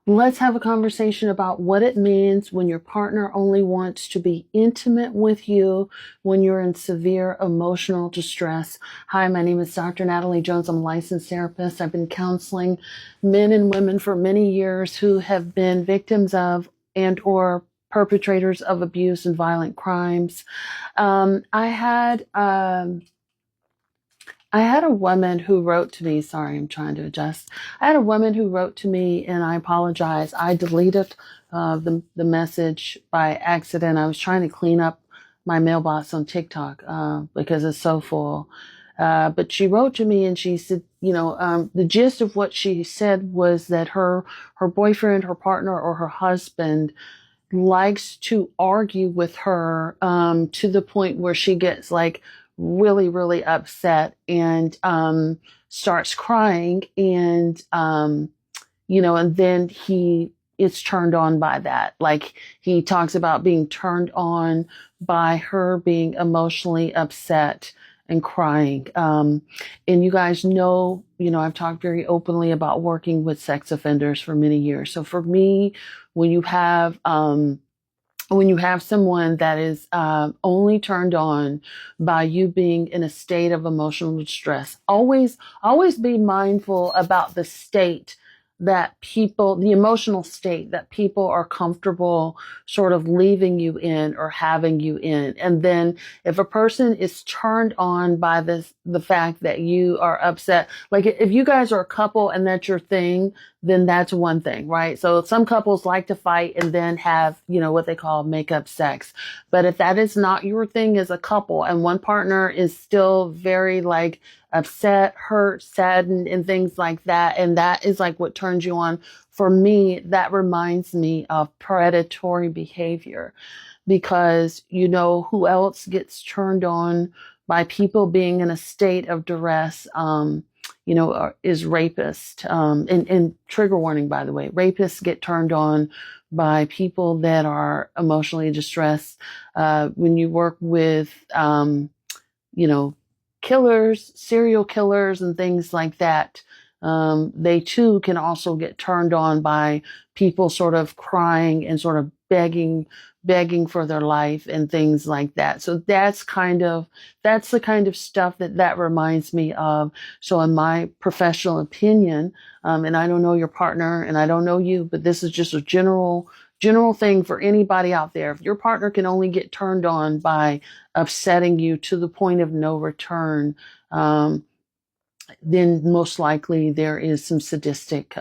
Let's have a conversation about what it means when your partner only wants to be intimate with you when you're in severe emotional distress. Hi, my name is Dr. Natalie Jones. I'm a licensed therapist. I've been counseling men and women for many years who have been victims of and or perpetrators of abuse and violent crimes. I had a woman who wrote to me. Sorry, I'm trying to adjust. I had a woman who wrote to me, and I apologize. I deleted the message by accident. I was trying to clean up my mailbox on TikTok because it's so full. But she wrote to me, and she said, the gist of what she said was that her boyfriend, her partner, or her husband likes to argue with her to the point where she gets like really, really upset and starts crying. And then he is turned on by that. Like he talks about being turned on by her being emotionally upset and crying. And you guys know, I've talked very openly about working with sex offenders for many years. So for me, when you have someone that is only turned on by you being in a state of emotional distress, always be mindful about the emotional state that people are comfortable sort of leaving you in or having you in. And then if a person is turned on by the fact that you are upset, like if you guys are a couple and that's your thing, then that's one thing, right? So some couples like to fight and then have, what they call make-up sex. But if that is not your thing as a couple and one partner is still very like upset, hurt, saddened, and things like that, and that is like what turns you on, for me, that reminds me of predatory behavior. Because who else gets turned on by people being in a state of duress, is rapist. And trigger warning, by the way, rapists get turned on by people that are emotionally distressed. When you work with, you know, killers, serial killers, and things like that, they too can also get turned on by people sort of crying and sort of begging for their life and things like that. So that's the kind of stuff that reminds me of. So in my professional opinion, and I don't know your partner and I don't know you, but this is just a general thing for anybody out there. If your partner can only get turned on by upsetting you to the point of no return, then most likely there is some sadistic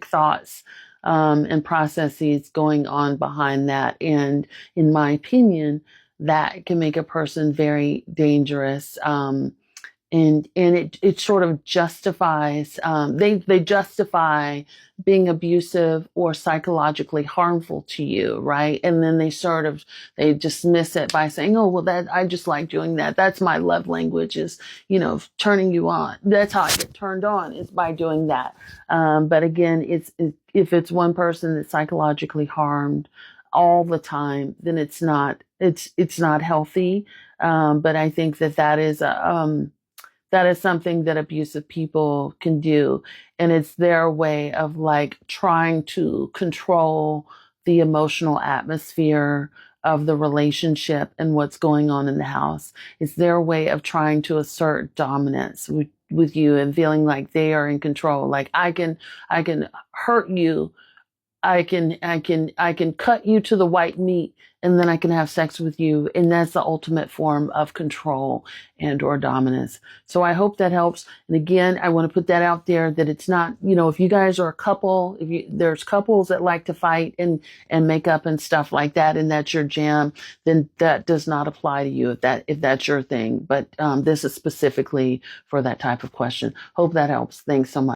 thoughts and processes going on behind that. And in my opinion, that can make a person very dangerous. And it sort of justifies, they justify being abusive or psychologically harmful to you, right? And then they dismiss it by saying, oh, well, that I just like doing that. That's my love language, is turning you on. That's how I get turned on, is by doing that. But again, if it's one person that's psychologically harmed all the time, then it's not healthy. But I think that is something that abusive people can do. And it's their way of like trying to control the emotional atmosphere of the relationship and what's going on in the house. It's their way of trying to assert dominance with you and feeling like they are in control. Like I can hurt you. I can cut you to the white meat, and then I can have sex with you. And that's the ultimate form of control and or dominance. So I hope that helps. And again, I want to put that out there, that it's not, if you guys are a couple, there's couples that like to fight and make up and stuff like that, and that's your jam, then that does not apply to you if that's your thing. But this is specifically for that type of question. Hope that helps. Thanks so much.